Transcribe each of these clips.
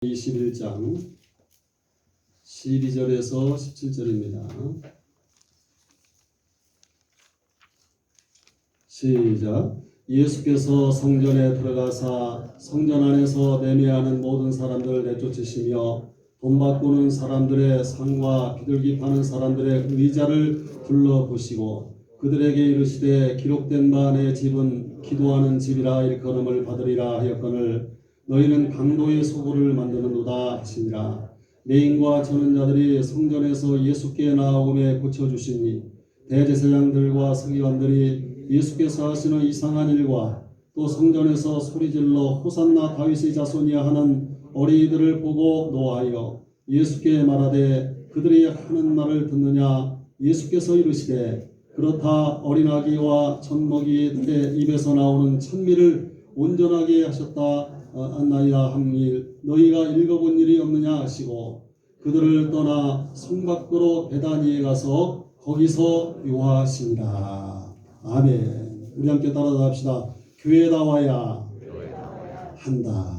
21장 12절에서 17절입니다. 시작. 예수께서 성전에 들어가사 성전 안에서 매매하는 모든 사람들을 내쫓으시며 돈 바꾸는 사람들의 상과 비둘기 파는 사람들의 의자를 둘러보시고 그들에게 이르시되 기록된 바 내 집은 기도하는 집이라 일컬음을 받으리라 하였거늘 너희는 강도의 소굴을 만드는도다 하시니라. 레인과 저는 자들이 성전에서 예수께 나아오매 고쳐주시니 대제사장들과 서기관들이 예수께서 하시는 이상한 일과 또 성전에서 소리질러 호산나 다윗의 자손이야 하는 어린이들을 보고 노하여 예수께 말하되 그들이 하는 말을 듣느냐. 예수께서 이르시되 그렇다. 어린 아기와 젖먹이의 입에서 나오는 찬미를 온전하게 하셨다 나이다 함일 너희가 읽어본 일이 없느냐 하시고 그들을 떠나 성 밖으로 베다니에 가서 거기서 유하시니라. 아멘. 우리 함께 따라서 합시다. 교회다와야 한다.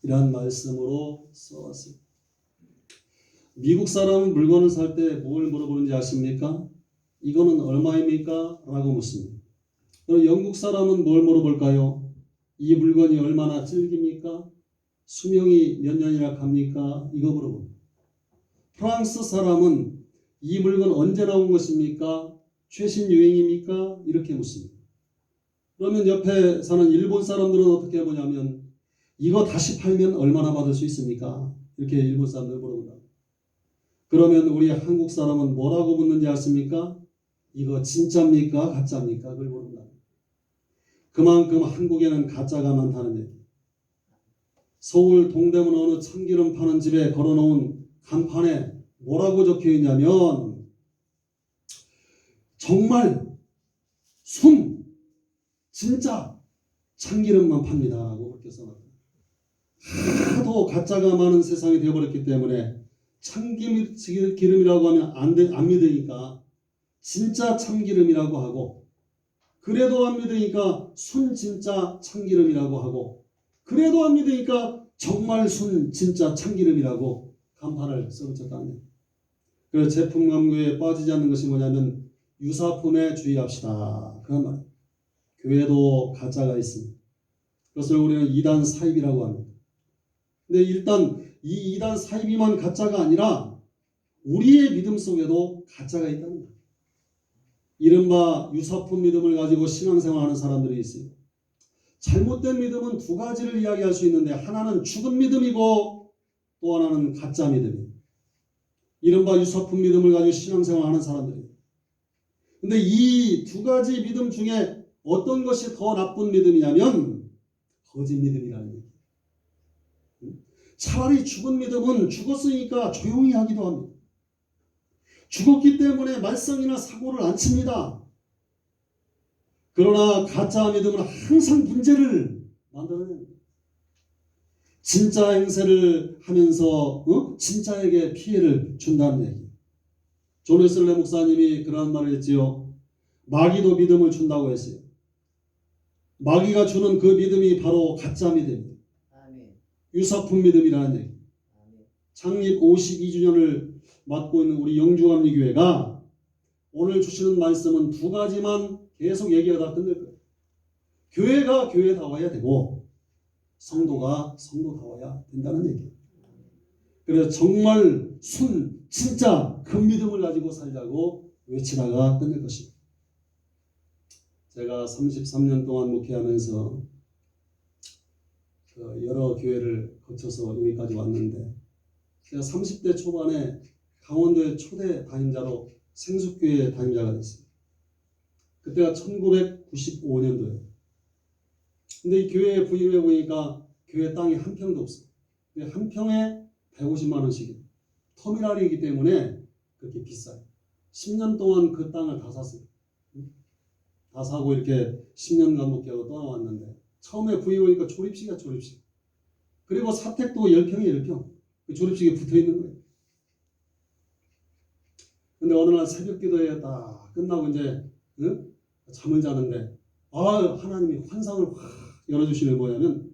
이런 말씀으로 써왔습니다. 미국 사람은 물건을 살 때 뭘 물어보는지 아십니까? 이거는 얼마입니까? 라고 묻습니다. 그럼 영국 사람은 뭘 물어볼까요? 이 물건이 얼마나 질깁니까? 수명이 몇 년이나 갑니까? 이거 물어봅니다. 프랑스 사람은 이 물건 언제 나온 것입니까? 최신 유행입니까? 이렇게 묻습니다. 그러면 옆에 사는 일본 사람들은 어떻게 보냐면 이거 다시 팔면 얼마나 받을 수 있습니까? 이렇게 일본 사람들 물어본다. 그러면 우리 한국 사람은 뭐라고 묻는지 아십니까? 이거 진짜입니까? 가짜입니까? 그걸 물어본다. 그만큼 한국에는 가짜가 많다는 얘기. 서울 동대문 어느 참기름 파는 집에 걸어놓은 간판에 뭐라고 적혀있냐면 정말 순 진짜 참기름만 팝니다 라고 그렇게 써놨다. 하도 가짜가 많은 세상이 되어버렸기 때문에 참기름이라고 하면 안 믿으니까 진짜 참기름이라고 하고 그래도 안 믿으니까 순 진짜 참기름이라고 하고 그래도 안 믿으니까 정말 순 진짜 참기름이라고 간판을 써붙였다는 거예요. 그래서 제품 광고에 빠지지 않는 것이 뭐냐면 유사품에 주의합시다. 그런 말이에요. 교회도 가짜가 있습니다. 그것을 우리는 이단 사입이라고 합니다. 근데 일단 이 이단 사입이만 가짜가 아니라 우리의 믿음 속에도 가짜가 있다는 거예요. 이른바 유사품 믿음을 가지고 신앙생활하는 사람들이 있어요. 잘못된 믿음은 두 가지를 이야기할 수 있는데 하나는 죽은 믿음이고 또 하나는 가짜 믿음이에요. 이른바 유사품 믿음을 가지고 신앙생활하는 사람들이에요. 근데 이 두 가지 믿음 중에 어떤 것이 더 나쁜 믿음이냐면 거짓 믿음이라는 얘기예요. 차라리 죽은 믿음은 죽었으니까 조용히 하기도 합니다. 죽었기 때문에 말썽이나 사고를 안 칩니다. 그러나 가짜 믿음은 항상 문제를 만들어내요. 진짜 행세를 하면서 진짜에게 피해를 준다는 얘기. 존 웨슬리 목사님이 그런 말을 했지요. 마귀도 믿음을 준다고 했어요. 마귀가 주는 그 믿음이 바로 가짜 믿음입니다. 유사품 믿음이라는 얘기. 창립 52주년을 맡고 있는 우리 영주감리교회가 오늘 주시는 말씀은 두 가지만 계속 얘기하다 끝낼 거예요. 교회가 교회다워야 되고 성도가 성도다워야 된다는 얘기예요. 그래서 정말 순 진짜 그 믿음을 가지고 살자고 외치다가 끝낼 것입니다. 제가 33년 동안 목회하면서 여러 교회를 거쳐서 여기까지 왔는데 제가 30대 초반에 강원도의 초대 담임자로 생숙교회 담임자가 됐어요. 그때가 1995년도예요. 근데 이 교회에 부임해 보니까 교회 땅이 한 평도 없어요. 한 평에 150만 원씩이에요. 터미널이기 때문에 그렇게 비싸요. 10년 동안 그 땅을 다 샀어요. 다 사고 이렇게 10년간 목회하고 떠나왔는데 처음에 부임해 보니까 조립식이야 조립식. 그리고 사택도 10평에 10평. 그 조립식에 붙어있는 거예요. 근데 어느 날 새벽 기도에 딱 끝나고 이제 잠을 자는데 하나님이 환상을 확 열어주시는 뭐냐면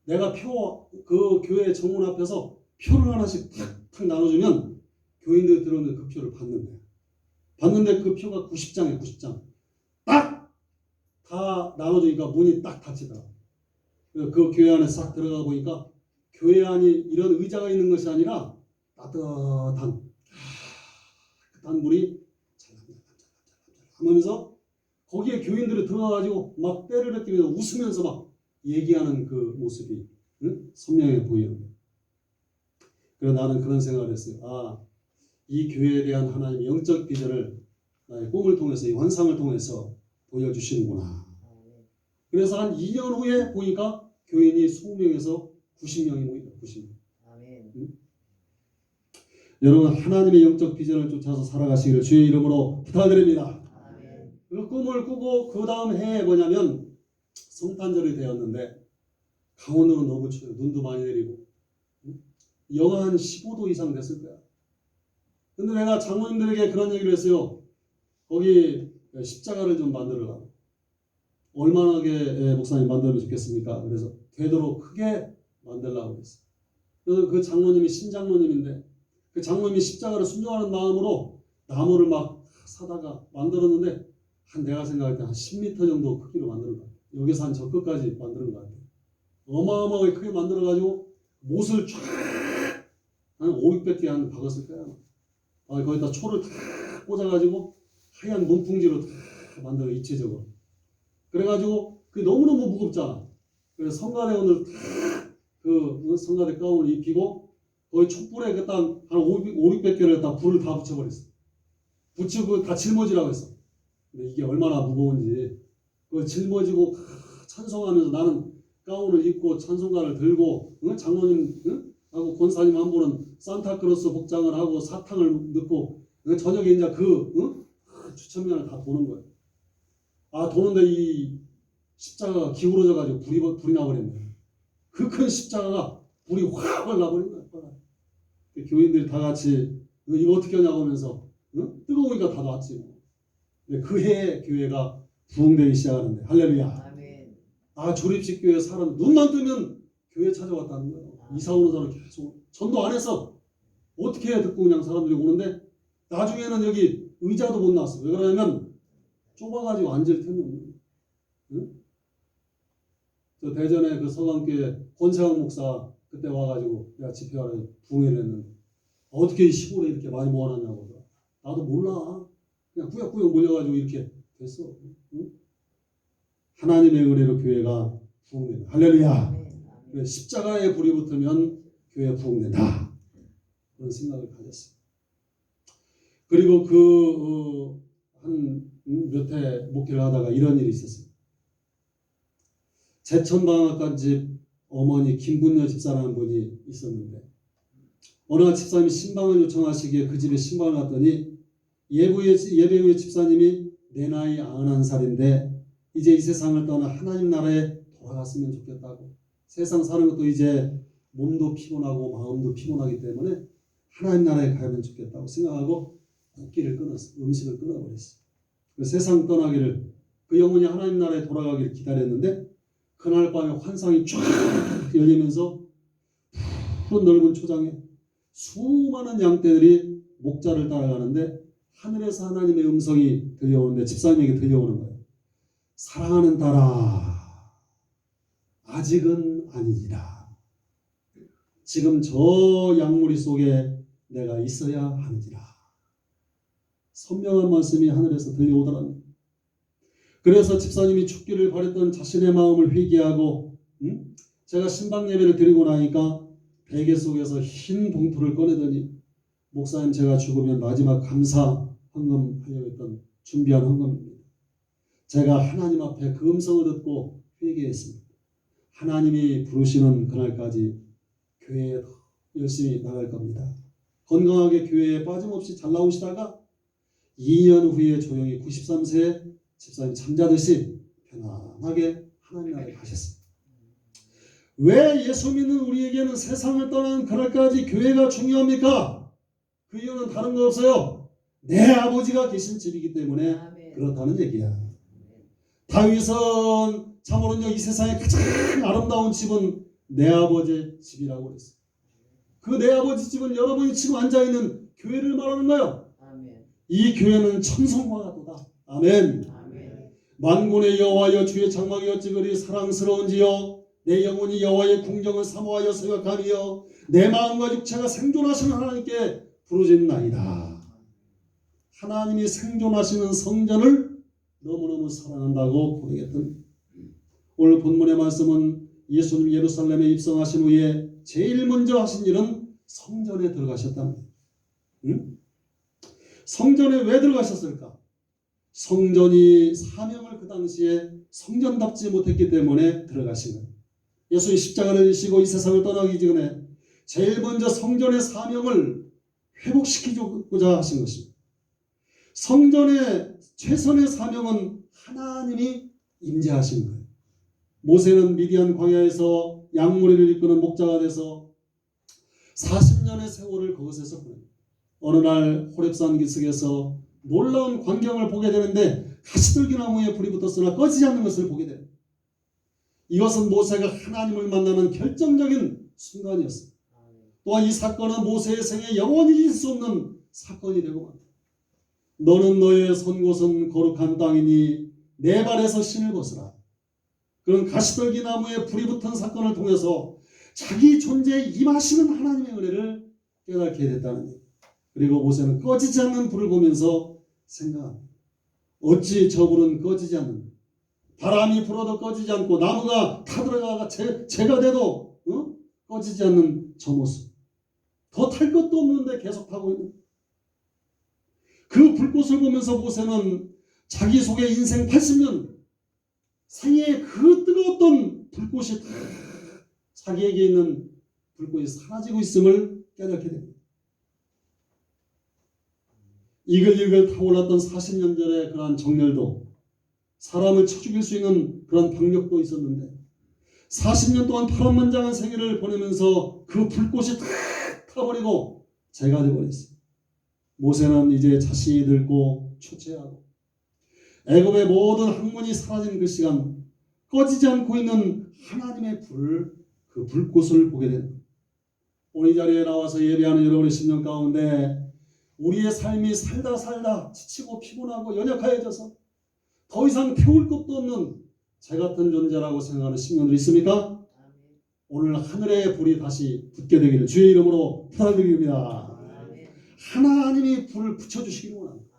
내가 그 교회 정문 앞에서 표를 하나씩 탁탁 나눠주면 교인들이 들어오면 그 표를 받는 거야. 받는데 그 표가 90장이야, 90장. 딱! 다 나눠주니까 문이 딱 닫히더라. 그 교회 안에 싹 들어가 보니까 교회 안이 이런 의자가 있는 것이 아니라 따뜻한 물이 하면서 거기에 교인들이 들어가가지고 막 때를 느끼면서 웃으면서 막 얘기하는 그 모습이 선명해 보이는 거예요. 그래서 나는 그런 생각을 했어요. 이 교회에 대한 하나님의 영적 비전을 나의 꿈을 통해서, 이 환상을 통해서 보여주시는구나. 그래서 한 2년 후에 보니까 교인이 20명에서 90명이 모이다. 90명. 여러분, 하나님의 영적 비전을 쫓아서 살아가시기를 주의 이름으로 부탁드립니다. 그 꿈을 꾸고 그 다음 해에 뭐냐면 성탄절이 되었는데 강원도는 너무 추워요. 눈도 많이 내리고 영하 한 15도 이상 됐을 거야. 근데 내가 장로님들에게 그런 얘기를 했어요. 거기 십자가를 좀 만들어라. 얼마나게 목사님 만들면 좋겠습니까? 그래서 되도록 크게 만들라고 그랬어요. 그래서 그 장로님이 신장로님인데 그 장로님이 십자가를 순종하는 마음으로 나무를 막 사다가 만들었는데 내가 생각할 때 한 10m 정도 크기로 만드는 것 같아요. 여기서 한 저 끝까지 만드는 것 같아요. 어마어마하게 크게 만들어가지고 못을 쫙 한 500개 한 박았을 거야. 거기다 초를 다 꽂아가지고 하얀 문풍지로 다 만들어 입체적으로. 그래가지고 그게 너무너무 무겁잖아. 그래서 성가대원을 그 성가대 가운을 입히고 거의 촛불에 그딱 한 500개를 다 불을 다 붙여버렸어. 붙이고 다 짊어지라고 했어. 근데 이게 얼마나 무거운지 그걸 짊어지고 찬송하면서 나는 가운을 입고 찬송가를 들고 장로님 하고 권사님 한 분은 산타크로스 복장을 하고 사탕을 넣고 저녁에 이제 주천면을 다 도는 거예요. 도는데 이 십자가가 기울어져가지고 불이 나버렸네. 그 큰 십자가가 불이 확 나버린 거야. 교인들이 다 같이 이거 어떻게 하냐고 하면서 뜨거우니까 다 놨지. 근데 그 해에 교회가 부흥되기 시작하는데 할렐루야. 아멘. 조립식 교회 사람 눈만 뜨면 교회 찾아왔다는 거예요. 이사 오는 사람 계속 전도 안 했어. 어떻게 해 듣고 그냥 사람들이 오는데 나중에는 여기 의자도 못 놨어. 왜 그러냐면 좁아가지고 앉을 틈이 없는 거예요. 응? 저 대전에 그 서강교회 권세왕 목사 그때 와가지고 내가 집회하러 부흥회를 했는데 어떻게 이 시골에 이렇게 많이 모아놨냐고. 나도 몰라. 그냥 꾸역꾸역 몰려가지고 이렇게 됐어. 응? 하나님의 은혜로 교회가 부흥된다. 할렐루야. 십자가에 불이 붙으면 교회가 부흥된다. 그런 생각을 가졌어요. 그리고 한 몇 해 목회를 하다가 이런 일이 있었어요. 제천방앗간집 어머니 김분녀 집사라는 분이 있었는데 어느 날 집사님이 신방을 요청하시기에 그 집에 신방을 갔더니 예배우의 집사님이 내 나이 91살인데 이제 이 세상을 떠나 하나님 나라에 돌아갔으면 좋겠다고. 세상 사는 것도 이제 몸도 피곤하고 마음도 피곤하기 때문에 하나님 나라에 가면 좋겠다고 생각하고 국기를 끊었어. 음식을 끊어버렸어. 그 세상 떠나기를 그 영혼이 하나님 나라에 돌아가기를 기다렸는데 그날 밤에 환상이 쫙 열리면서 푸른 넓은 초장에 수많은 양떼들이 목자를 따라가는데 하늘에서 하나님의 음성이 들려오는데 집사님에게 들려오는 거예요. 사랑하는 딸아, 아직은 아니니라. 지금 저 양무리 속에 내가 있어야 하느니라. 선명한 말씀이 하늘에서 들려오더랍니다. 그래서 집사님이 죽기를 바랬던 자신의 마음을 회개하고 제가 신방 예배를 드리고 나니까 베개 속에서 흰 봉투를 꺼내더니 목사님 제가 죽으면 마지막 감사 헌금 하려고 했던 준비한 헌금입니다. 제가 하나님 앞에 그 음성을 듣고 회개했습니다. 하나님이 부르시는 그날까지 교회에 열심히 나갈 겁니다. 건강하게 교회에 빠짐없이 잘 나오시다가 2년 후에 조용히 93세에 집사님 잠자듯이 편안하게 하나님 나라에 가셨습니다. 왜 예수 믿는 우리에게는 세상을 떠나는 그날까지 교회가 중요합니까? 그 이유는 다른 거 없어요. 내 아버지가 계신 집이기 때문에 그렇다는 얘기야. 다윗은 참으로 이 세상에 가장 아름다운 집은 내 아버지의 집이라고 그랬어요. 그 내 아버지 집은 여러분이 지금 앉아있는 교회를 말하는 거예요. 아멘. 이 교회는 천성과 같도다. 아멘. 아멘. 만군의 여호와여 주의 장막이 어찌 그리 사랑스러운지요. 내 영혼이 여호와의 궁정을 사모하여 생각하며 내 마음과 육체가 생존하시는 하나님께 부르짖나이다. 하나님이 생존하시는 성전을 너무너무 사랑한다고 고백했던 오늘 본문의 말씀은 예수님 예루살렘에 입성하신 후에 제일 먼저 하신 일은 성전에 들어가셨다는 거예요. 응? 성전에 왜 들어가셨을까? 성전이 사명을 그 당시에 성전답지 못했기 때문에 들어가신 거예요. 예수님 십자가를 지시고 이 세상을 떠나기 전에 제일 먼저 성전의 사명을 회복시키고자 하신 것입니다. 성전의 최선의 사명은 하나님이 임재하신 거예요. 모세는 미디안 광야에서 양무리를 이끄는 목자가 돼서 40년의 세월을 그곳에서 보냅니다. 어느 날 호렙산 기슭에서 놀라운 광경을 보게 되는데 가시들기 나무에 불이 붙었으나 꺼지지 않는 것을 보게 됩니다. 이것은 모세가 하나님을 만나는 결정적인 순간이었습니다. 또한 이 사건은 모세의 생에 영원히 잊을 수 없는 사건이 되고 맙니다. 너는 너의 선 곳은 거룩한 땅이니 내 발에서 신을 벗으라. 그런 가시떨기 나무에 불이 붙은 사건을 통해서 자기 존재에 임하시는 하나님의 은혜를 깨닫게 됐다는 것. 그리고 모세는 꺼지지 않는 불을 보면서 생각합니다. 어찌 저 불은 꺼지지 않는가? 바람이 불어도 꺼지지 않고 나무가 타들어가가 재가 돼도 꺼지지 않는 저 모습. 더 탈 것도 없는데 계속 타고 있는 그 불꽃을 보면서 모세는 자기 속에 인생 80년 생애의 그 뜨거웠던 불꽃이 다 자기에게 있는 불꽃이 사라지고 있음을 깨닫게 됩니다. 이글이글 타올랐던 40년 전의 그러한 정열도 사람을 쳐 죽일 수 있는 그런 병력도 있었는데 40년 동안 파란만장한 생애를 보내면서 그 불꽃이 다 타버리고 재가 되어버렸어요. 모세는 이제 자신이 늙고 초췌하고 애굽의 모든 학문이 사라진 그 시간 꺼지지 않고 있는 하나님의 불을 그 불꽃을 보게 됩니다. 오늘 이 자리에 나와서 예배하는 여러분의 심령 가운데 우리의 삶이 살다 지치고 피곤하고 연약해져서 더 이상 태울 것도 없는 저 같은 존재라고 생각하는 심령들 있습니까? 오늘 하늘의 불이 다시 붙게 되기를 주의 이름으로 부탁드립니다. 하나님이 불을 붙여주시기를 원합니다.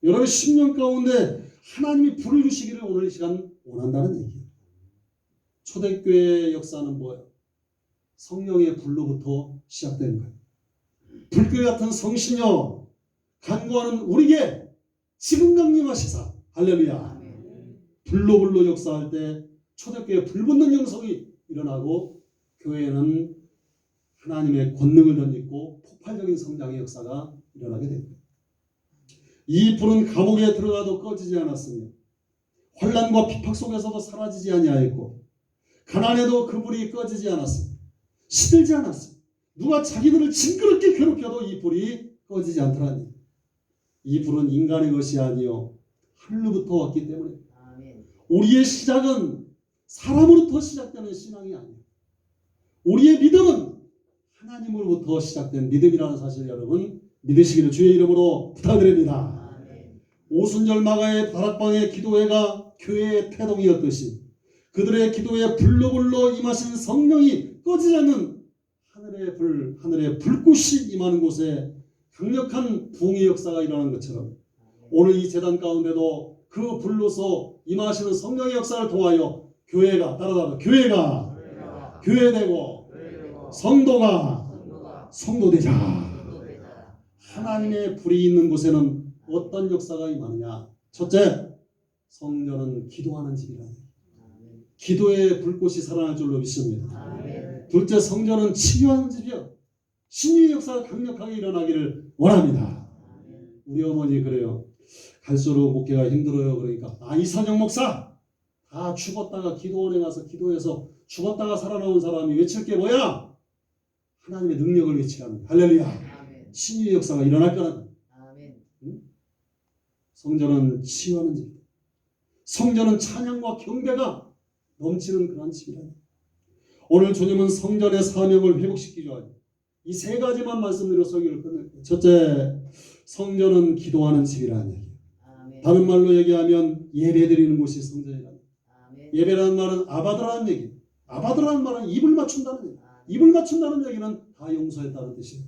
여러분의 심령 가운데 하나님이 불을 주시기를 오늘 이 시간 원한다는 얘기예요. 초대교회의 역사는 뭐예요? 성령의 불로부터 시작되는 거예요. 불길 같은 성신여 간구하는 우리에게 지금 강림하시사 할렐루야. 불로 역사할 때 초대교회 불붙는 영성이 일어나고 교회는 하나님의 권능을 덧입고 폭발적인 성장의 역사가 일어나게 됩니다. 이 불은 감옥에 들어가도 꺼지지 않았으며 환난과 핍박 속에서도 사라지지 아니하였고 가난해도 그 불이 꺼지지 않았습니다. 시들지 않았습니다. 누가 자기들을 징그럽게 괴롭혀도 이 불이 꺼지지 않더라니. 이 불은 인간의 것이 아니요 하늘로부터 왔기 때문에 우리의 시작은 사람으로부터 시작되는 신앙이 아니에요. 우리의 믿음은 하나님으로부터 시작된 믿음이라는 사실 여러분 믿으시기를 주의 이름으로 부탁드립니다. 오순절 마가의 다락방의 기도회가 교회의 태동이었듯이 그들의 기도에 불로 임하신 성령이 꺼지지 않는 하늘의 불꽃이 임하는 곳에 강력한 부흥의 역사가 일어나는 것처럼 오늘 이 제단 가운데도 그 불로서 임하시는 성령의 역사를 통하여 교회가 교회되고 성도가 성도되자. 하나님의 불이 있는 곳에는 어떤 역사가 임하느냐? 첫째, 성전은 기도하는 집이라. 기도의 불꽃이 살아날 줄로 믿습니다. 둘째, 성전은 치유하는 집이요. 신유의 역사가 강력하게 일어나기를 원합니다. 우리 어머니 그래요. 갈수록 목회가 힘들어요. 그러니까 이선영 목사 다 죽었다가 기도원에 가서 기도해서 죽었다가 살아나온 사람이 외칠 게 뭐야? 하나님의 능력을 외치라는 할렐루야. 신유의 역사가 일어날 거라는. 응? 성전은 치유하는 집. 성전은 찬양과 경배가 넘치는 그런 집이라. 오늘 주님은 성전의 사명을 회복시키기 위하여 이 세 가지만 말씀드려 설교를 끝낼게요. 첫째, 성전은 기도하는 집이라는 얘기예요. 다른 말로 얘기하면 예배드리는 곳이 성전이라는 얘기예요. 예배라는 말은 아바드라는 얘기예요. 아바드라는 말은 입을 맞춘다는 얘기예요. 입을 맞춘다는 얘기는 다 용서했다는 뜻이에요.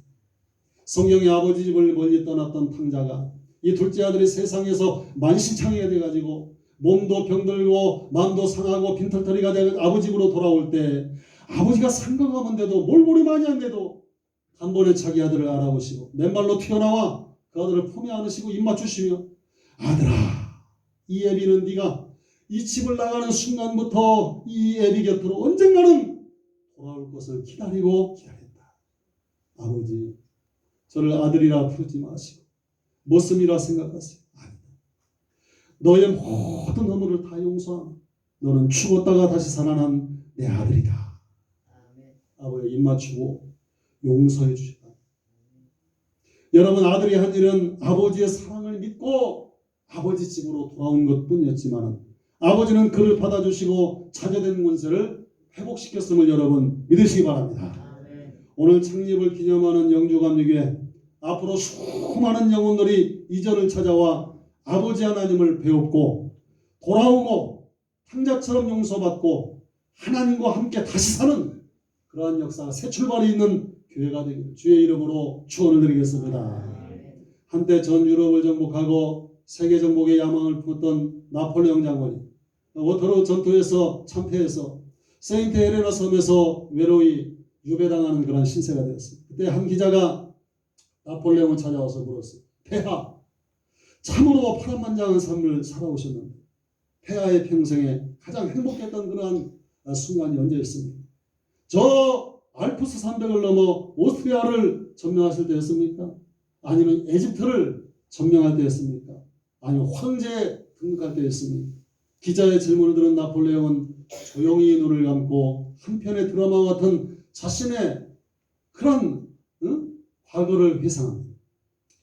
성경의 아버지 집을 멀리 떠났던 탕자가 이 둘째 아들이 세상에서 만신창이가 돼가지고 몸도 병들고 마음도 상하고 빈털터리가 되고 아버지 집으로 돌아올 때 아버지가 상경하면데도 몰골이 많이 한데도 단번에 자기 아들을 알아보시고 맨발로 튀어나와 그 아들을 품에 안으시고 입 맞추시며 아들아, 이 애비는 네가 이 집을 나가는 순간부터 이 애비 곁으로 언젠가는 돌아올 것을 기다리고 기다렸다. 아버지, 저를 아들이라 부르지 마시고 머슴이라 생각하세요. 아니다. 너의 모든 허물을 다 용서하며 너는 죽었다가 다시 살아난 내 아들이다. 아버지 입 맞추고 용서해 주시다. 여러분, 아들이 한 일은 아버지의 사랑을 믿고 아버지 집으로 돌아온 것뿐이었지만 아버지는 그를 받아주시고 자녀된 권세를 회복시켰음을 여러분 믿으시기 바랍니다. 오늘 창립을 기념하는 영주감리교회 앞으로 수많은 영혼들이 이전을 찾아와 아버지 하나님을 배웠고 돌아오고 탕자처럼 용서받고 하나님과 함께 다시 사는 그러한 역사가 새 출발이 있는 교회가 되기를 주의 이름으로 축원을 드리겠습니다. 한때 전 유럽을 정복하고 세계 정복의 야망을 품었던 나폴레옹 장군이 워터루 전투에서 참패해서 세인트 헬레나 섬에서 외로이 유배당하는 그런 신세가 되었습니다. 그때 한 기자가 나폴레옹을 찾아와서 물었어요. 폐하, 참으로 파란만장한 삶을 살아오셨는데 폐하의 평생에 가장 행복했던 그러한 순간이 언제였습니까? 저 알프스 산맥을 넘어 오스트리아를 점령하실 때였습니까? 아니면 에집트를 점령할 때였습니까? 아니면 황제에 등극할 때였습니까? 기자의 질문을 들은 나폴레옹은 조용히 눈을 감고 한편의 드라마와 같은 자신의 그런 과거를 회상합니다.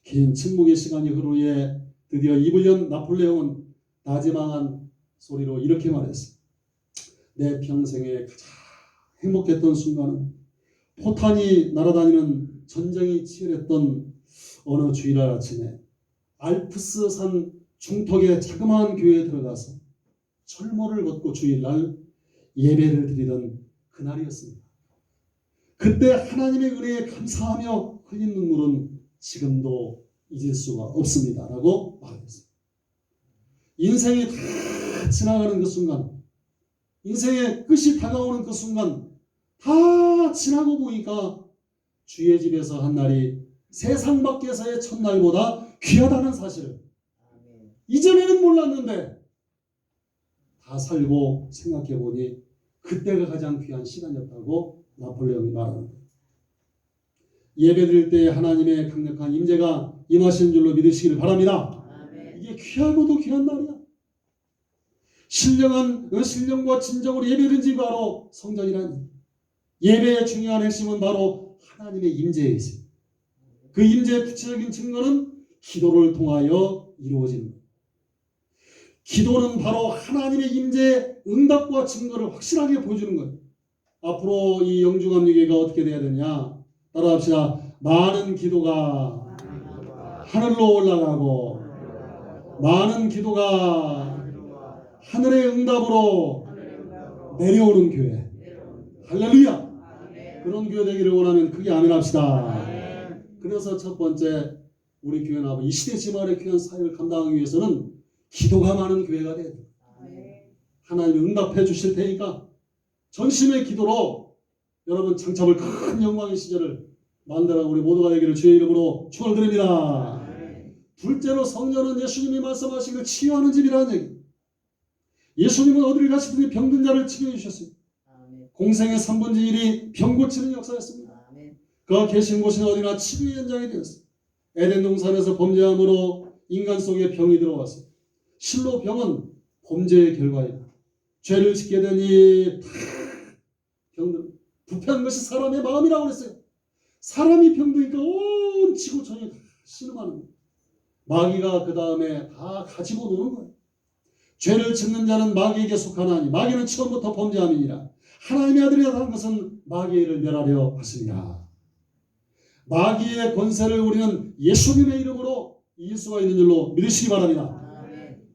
긴 침묵의 시간이 흐르에 드디어 입을 연 나폴레옹은 나지막한 소리로 이렇게 말했어요. 내 평생에 가장 행복했던 순간은 포탄이 날아다니는 전쟁이 치열했던 어느 주일날 아침에 알프스산 중턱의 자그마한 교회에 들어가서 철모를 걷고 주일날 예배를 드리던 그날이었습니다. 그때 하나님의 은혜에 감사하며 흘린 눈물은 지금도 잊을 수가 없습니다. 라고 말했습니다. 인생이 다 지나가는 그 순간, 인생의 끝이 다가오는 그 순간 다 지나고 보니까 주의 집에서 한 날이 세상 밖에서의 첫날보다 귀하다는 사실을 이전에는 몰랐는데 다 살고 생각해 보니 그때가 가장 귀한 시간이었다고 나폴레옹이 말하는 거예요. 예배드릴 때 하나님의 강력한 임재가 임하시는 줄로 믿으시기를 바랍니다. 이게 귀하고도 귀한 날이야. 신령과 진정으로 예배드린 지 바로 성전이라니. 예배의 중요한 핵심은 바로 하나님의 임재에 있습니다. 그 임재의 구체적인 증거는 기도를 통하여 이루어지는 거예요. 기도는 바로 하나님의 임재의 응답과 증거를 확실하게 보여주는 거예요. 앞으로 이 영주감리교회가 어떻게 돼야 되냐? 따라합시다. 많은 기도가 하늘로 올라가고 많은 기도가 하늘의 응답으로 내려오는 교회. 할렐루야. 그런 교회 되기를 원하면 크게 아멘 합시다. 그래서 첫 번째 우리 교회나 이 시대 지말의 귀한 사역을 감당하기 위해서는 기도가 많은 교회가 돼야 돼요. 하나님이 응답해 주실 테니까 전심의 기도로 여러분 창첩을 큰 영광의 시절을 만들어 우리 모두가 되기를 주의 이름으로 축원을 드립니다. 둘째로 성전은 예수님이 말씀하시기를 치유하는 집이라는 얘기. 예수님은 어디를 가시든지 병든 자를 치료해 주셨습니다. 공생의 3분의 1이 병 고치는 역사였습니다. 그가 계신 곳은 어디나 치료의 현장이 되었습니다. 에덴 동산에서 범죄함으로 인간 속에 병이 들어왔어요. 실로 병은 범죄의 결과입니다. 죄를 짓게 되니 병들. 부패한 것이 사람의 마음이라고 그랬어요. 사람이 병드니까 온 지구촌이 다 신음하는 거예요. 마귀가 그 다음에 다 가지고 노는 거예요. 죄를 짓는 자는 마귀에게 속하나니 마귀는 처음부터 범죄함이니라. 하나님의 아들이 나타난 것은 마귀의 일을 멸하려 하시니라. 마귀의 권세를 우리는 예수님의 이름으로 이길 수가 있는 줄로 믿으시기 바랍니다.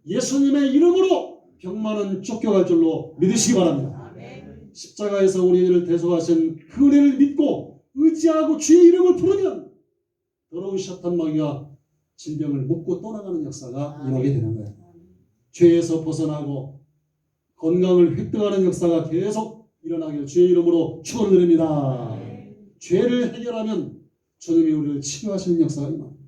예수님의 이름으로 병만은 쫓겨갈 줄로 믿으시기 바랍니다. 십자가에서 우리를 대속하신 그 은혜를 믿고 의지하고 주의 이름을 부르면 더러운 샤탄 마귀가 질병을 묶고 떠나가는 역사가 임하게 되는 거예요. 죄에서 벗어나고 건강을 획득하는 역사가 계속 일어나기를 주의 이름으로 축원을 드립니다. 죄를 해결하면 주님이 우리를 치료하시는 역사가 임합니다.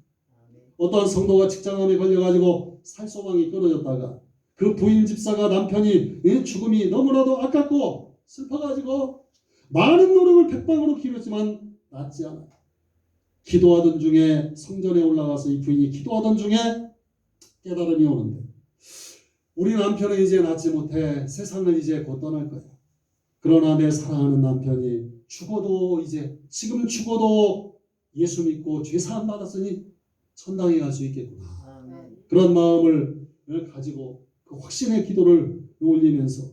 어떠한 성도가 직장암에 걸려가지고 살소망이 끊어졌다가 그 부인 집사가 남편이 죽음이 너무나도 아깝고 슬퍼가지고 많은 노력을 백방으로 기울였지만 낫지 않아요. 기도하던 중에 성전에 올라가서 이 부인이 기도하던 중에 깨달음이 오는데 우리 남편은 이제 낫지 못해 세상을 이제 곧 떠날 거야. 그러나 내 사랑하는 남편이 죽어도 이제 지금 죽어도 예수 믿고 죄사함 받았으니 천당에 갈 수 있겠구나. 그런 마음을 가지고 그 확신의 기도를 올리면서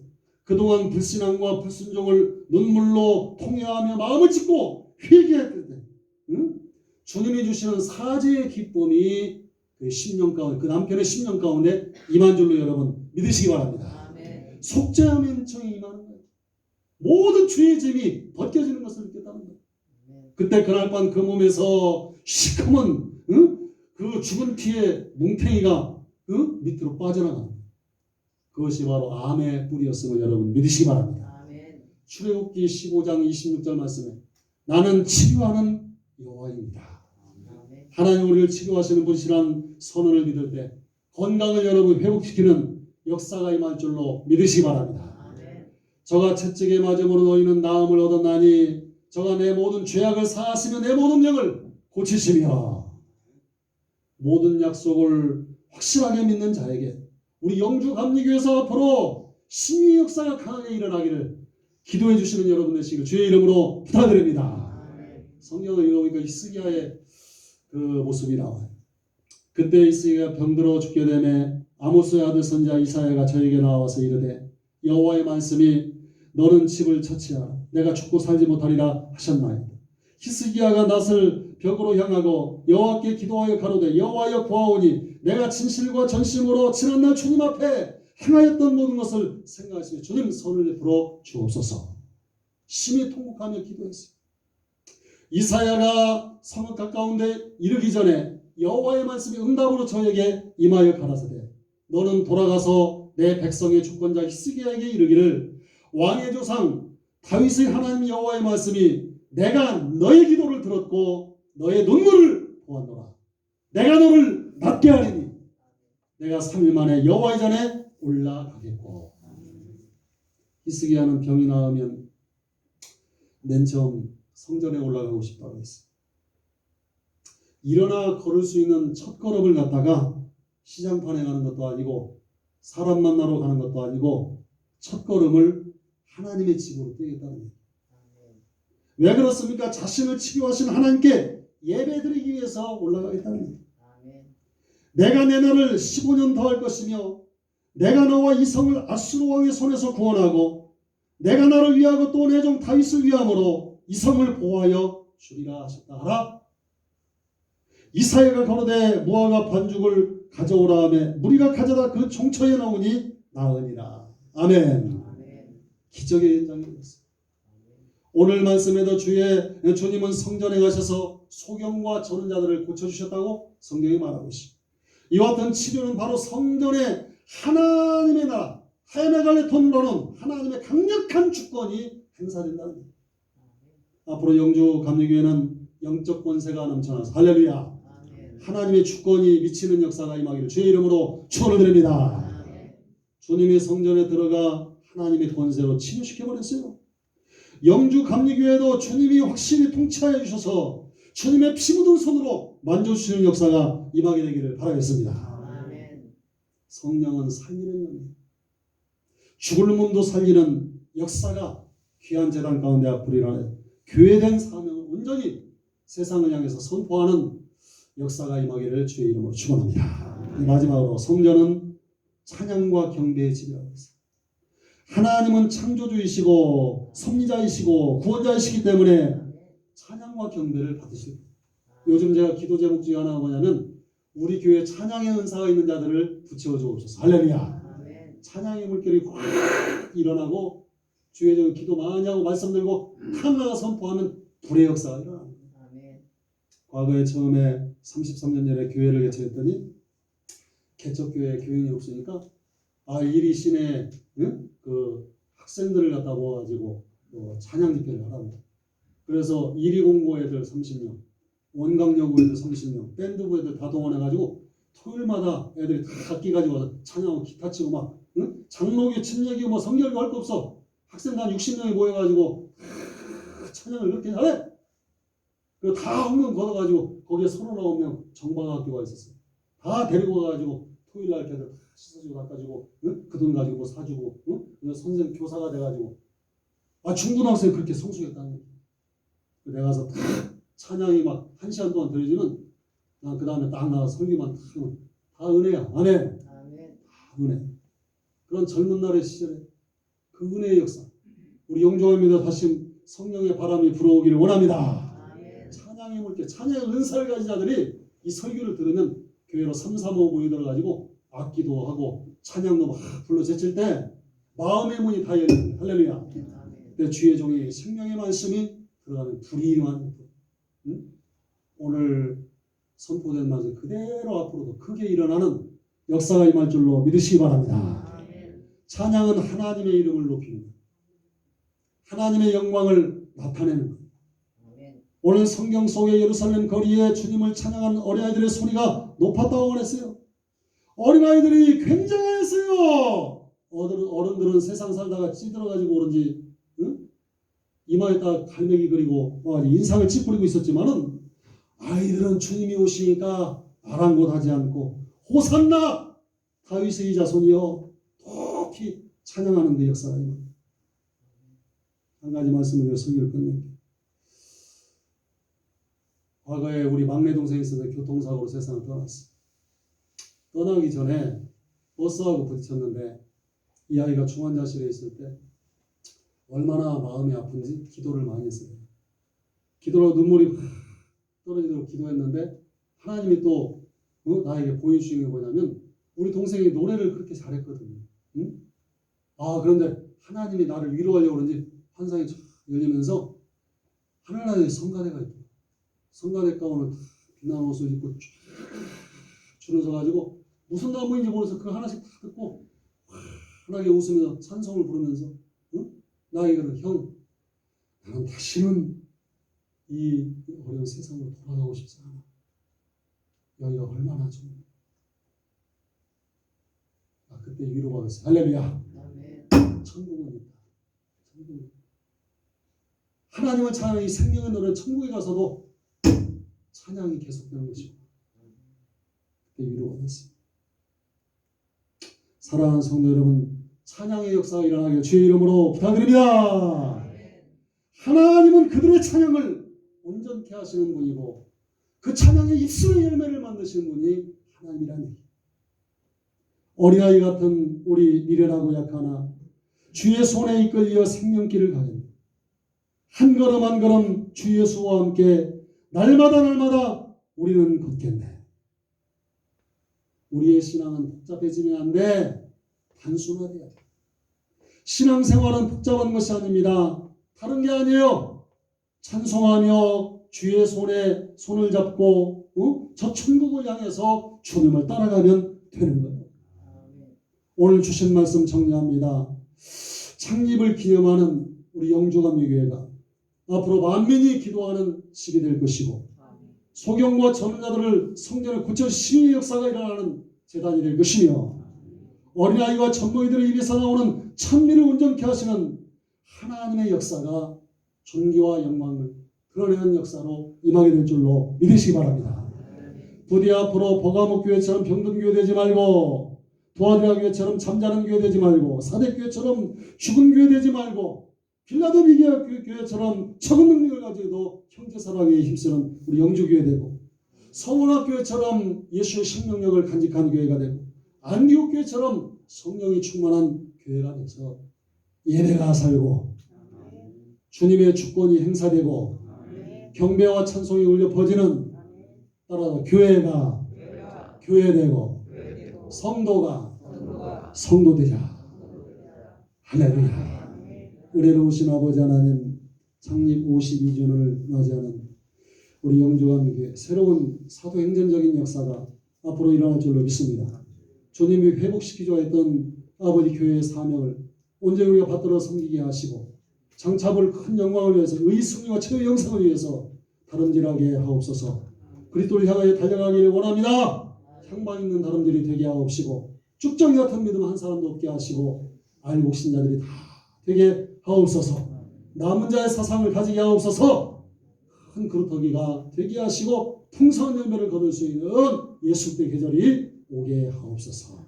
그동안 불신앙과 불순종을 눈물로 통회하며 마음을 찢고 회개했을 때 주님이 주시는 사죄의 기쁨이 그 10년 가운데 그 남편의 10년 가운데 임한 줄로 여러분 믿으시기 바랍니다. 속죄함의 은총이 임하는 거예요. 모든 죄의 짐이 벗겨지는 것을 느꼈다는 거예요. 그때 그날 밤 그 몸에서 시커먼 그 죽은 피의 뭉탱이가 밑으로 빠져나가는 거예요. 그것이 바로 암의 뿌리였음을 여러분 믿으시기 바랍니다. 출애굽기 15장 26절 말씀에 나는 치료하는 여호와입니다. 하나님 우리를 치료하시는 분이라는 선언을 믿을 때 건강을 여러분 회복시키는 역사가 임할 줄로 믿으시기 바랍니다. 저가 채찍에 맞음으로 너희는 나음을 얻었나니 저가 내 모든 죄악을 사하시며 내 모든 병을 고치시며 모든 약속을 확실하게 믿는 자에게 우리 영주감리교회에서 앞으로 신의 역사가 강하게 일어나기를 기도해 주시는 여러분 되시길 주의 이름으로 부탁드립니다. 성경을 읽어보니까 히스기야의 그 모습이 나와요. 그때 히스기야가 병들어 죽게 되매 아모스의 아들 선지자 이사야가 저에게 나와서 이르되 여호와의 말씀이 너는 집을 처치하라 내가 죽고 살지 못하리라 하셨나이다. 히스기야가 낯을 벽으로 향하고 여호와께 기도하여 가로되 여호와여 구하오니 내가 진실과 전심으로 지난날 주님 앞에 행하였던 모든 것을 생각하시며 주님 손을 베풀어 주옵소서. 심히 통곡하며 기도했어요. 이사야가 성읍 가까운데 이르기 전에 여호와의 말씀이 응답으로 저에게 임하여 가라사대 너는 돌아가서 내 백성의 주권자 히스기야에게 이르기를 왕의 조상 다윗의 하나님 여호와의 말씀이 내가 너의 기도를 들었고 너의 눈물을 보았노라. 내가 너를 낫게 하리니 내가 3일 만에 여호와의 전에 올라가겠고. 히스기야는 병이 나으면 맨 처음 성전에 올라가고 싶다고 했어요. 일어나 걸을 수 있는 첫 걸음을 갖다가 시장판에 가는 것도 아니고 사람 만나러 가는 것도 아니고 첫 걸음을 하나님의 집으로 떼겠다는 거예요. 왜 그렇습니까? 자신을 치료하신 하나님께 예배드리기 위해서 올라가겠다는 거예요. 내가 내 날을 15년 더 할 것이며 내가 너와 이 성을 아수르 왕의 손에서 구원하고 내가 나를 위하고 또 내 종 다윗을 위함으로 이 성을 보호하여 주리라 하셨다 하라. 이사야가 가로되 무화과 반죽을 가져오라 하매 무리가 가져다 그 종처에 나오니 나으니라. 아멘. 기적의 현장이 되었습니다. 오늘 말씀에도 주님은 성전에 가셔서 소경과 저는 자들을 고쳐주셨다고 성경이 말하고 있습니다. 이와 같은 치료는 바로 성전에 하나님의 나라 하야메갈레톤으로는 하나님의 강력한 주권이 행사된다는 겁니다. 앞으로 영주 감리교회는 영적 권세가 넘쳐나서 할렐루야 하나님의 주권이 미치는 역사가 임하기를 주의 이름으로 축원을 드립니다. 주님의 성전에 들어가 하나님의 권세로 치료시켜버렸어요. 영주 감리교회도 주님이 확실히 통치하여 주셔서 주님의 피 묻은 손으로 만져주시는 역사가 임하게 되기를 바라겠습니다. 성령은 살리는 영이에요. 죽을 몸도 살리는 역사가 귀한 재단 가운데 앞으로 일어나요. 교회된 사명을 온전히 세상을 향해서 선포하는 역사가 임하기를 주의 이름으로 축원합니다. 마지막으로 성전은 찬양과 경배의 집이라고 했습니다. 하나님은 창조주이시고 섭리자이시고 구원자이시기 때문에 찬양과 경배를 받으실 거예요. 요즘 제가 기도 제목 중에 하나가 뭐냐면 우리 교회에 찬양의 은사가 있는 자들을 붙여 주옵소서. 할렐루야. 찬양의 물결이 확 일어나고 주의적인 기도 많이 하고 말씀 들고 탁 나가 선포하면 불의 역사가 일어납니다. 과거에 처음에 33년 전에 교회를 개척했더니 개척교회에 교인이 없으니까 이리 시내 그 학생들을 갖다 모아가지고 찬양 집회를 하라고. 그래서 120고 애들 30명, 원광여고 애들 30명, 밴드부 애들 다 동원해가지고 토요일마다 애들이 다 악기 가지고 와서 찬양하고 기타 치고 막 장로교, 침례교, 뭐 성결교 할 거 없어. 학생 한 60명이 모여가지고 찬양을 그렇게 잘해. 그리고 다 헌금 걷어가지고 거기에 39명 정방학교가 있었어요. 다 데리고 가가지고 토요일날 걔들 다 씻어주고 닦아주고 그 돈 가지고 뭐 사주고 선생 교사가 돼가지고 중고등학생이 그렇게 성숙했다는 거예요. 내가 가서 다 찬양이 막 1시간 동안 들려주면 난 그 다음에 딱 나가 설교만 다 하면 다 은혜야. 아멘. 다 은혜. 그런 젊은 날의 시절에 그 은혜의 역사 우리 영종합니다. 다시 성령의 바람이 불어오기를 원합니다. 찬양의 물결, 찬양의 은사를 가진 자들이 이 설교를 들으면 교회로 3, 3, 5 모여들어가지고 악기도 하고 찬양도 막 불러 제칠 때 마음의 문이 다 열립니다. 할렐루야. 내 주의 종이 생명의 말씀이 들어가면 불이 일어나는 오늘 선포된 말씀 그대로 앞으로도 크게 일어나는 역사가 임할 줄로 믿으시기 바랍니다. 찬양은 하나님의 이름을 높이는 것, 하나님의 영광을 나타내는 것. 오늘 성경 속의 예루살렘 거리에 주님을 찬양한 어린아이들의 소리가 높았다고 말했어요. 어린아이들이 굉장했어요. 어른들은 세상 살다가 찌들어가지고 그런지 이마에다 갈매기 그리고 인상을 찌푸리고 있었지만은 아이들은 주님이 오시니까 아랑곳하지 않고 호산나 다윗의 자손이여 높이 찬양하는 그 역사가 있는. 한 가지 말씀을 드려 설교를 끝낼게요. 과거에 우리 막내 동생이 있어서 교통사고로 세상을 떠났어요. 떠나기 전에 버스하고 부딪혔는데 이 아이가 중환자실에 있을 때 얼마나 마음이 아픈지 기도를 많이 했어요. 기도로 눈물이 떨어지도록 기도했는데 하나님이 또 나에게 보여주신 게 뭐냐면 우리 동생이 노래를 그렇게 잘했거든요. 그런데 하나님이 나를 위로하려고 그런지 환상이 쫙 열리면서 하늘나라에 성가대가 있고 성가대 가운을 빛나는 옷을 입고 쫙 줄을 서가지고 무슨 나무인지 모르면서 그거 하나씩 다 듣고 환하게 웃으면서 찬송을 부르면서 나에게 형 나는 다시는 이 어려운 세상으로 돌아가고 싶지 않아. 여기가 얼마나 좋은. 그때 위로받았어요. 할렐루야. 천국은 있다. 천국은. 하나님을 찬양하는 이 생명의 노래 천국에 가서도 찬양이 계속되는 것이고 그때 위로받았어요. 사랑하는 성도 여러분, 찬양의 역사가 일어나길 주의 이름으로 부탁드립니다. 하나님은 그들의 찬양을 온전케 하시는 분이고 그 찬양의 입술의 열매를 만드시는 분이 하나님이라는 얘기. 어린아이 같은 우리 미련하고 약하나 주의 손에 이끌려 생명길을 가겠네. 한 걸음 한 걸음 주 예수와 함께 날마다 우리는 걷겠네. 우리의 신앙은 복잡해지면 안 돼. 단순화돼야 돼. 신앙생활은 복잡한 것이 아닙니다. 다른 게 아니에요. 찬송하며 주의 손에 손을 잡고 저 천국을 향해서 주님을 따라가면 되는 거예요. 오늘 주신 말씀 정리합니다. 창립을 기념하는 우리 영주감리교회가 앞으로 만민이 기도하는 집이 될 것이고 소경과 전자들을 성전에 굳혀 시의 역사가 일어나는 재단이 될 것이며 어린아이와 젖먹이들의 입에서 나오는 찬미를 온전케 하시는 하나님의 역사가 존귀와 영광을 드러내는 역사로 임하게 될 줄로 믿으시기 바랍니다. 부디 앞으로 버가목교회처럼 병든교회 되지 말고 도아디아 교회처럼 잠자는 교회 되지 말고 사대교회처럼 죽은 교회 되지 말고 빌라도비기아 교회처럼 적은 능력을 가지고도 형제사랑에 힘쓰는 우리 영주교회 되고 성원학교회처럼 예수의 생명력을 간직한 교회가 되고 안디옥교회처럼 성령이 충만한 교회가 돼서 예배가 살고 주님의 주권이 행사되고 경배와 찬송이 울려 퍼지는 따라서 교회가 교회되고 성도가 성도되자. 할렐루야. 은혜로우신 아버지 하나님, 창립 52주년을 맞이하는 우리 영주감에게 새로운 사도행전적인 역사가 앞으로 일어날 줄로 믿습니다. 주님이 회복시키려 했던 아버지 교회의 사명을 온전히 우리가 받들어 섬기게 하시고 장차볼 큰 영광을 위해서 의 승리와 최후의 영생을 위해서 다름질하게 하옵소서. 그리스도를 향하여 달려가기를 원합니다. 향방 있는 다름질이 되게 하옵시고 쭉정이 같은 믿음 한 사람도 없게 하시고 알곡 신자들이 다 되게 하옵소서. 남은 자의 사상을 가지게 하옵소서. 큰 그루터기가 되게 하시고 풍성한 열매를 거둘 수 있는 예수의 계절이 오게 하옵소서.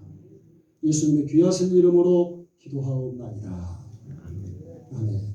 예수님의 귀하신 이름으로 기도하옵나이다. 아멘.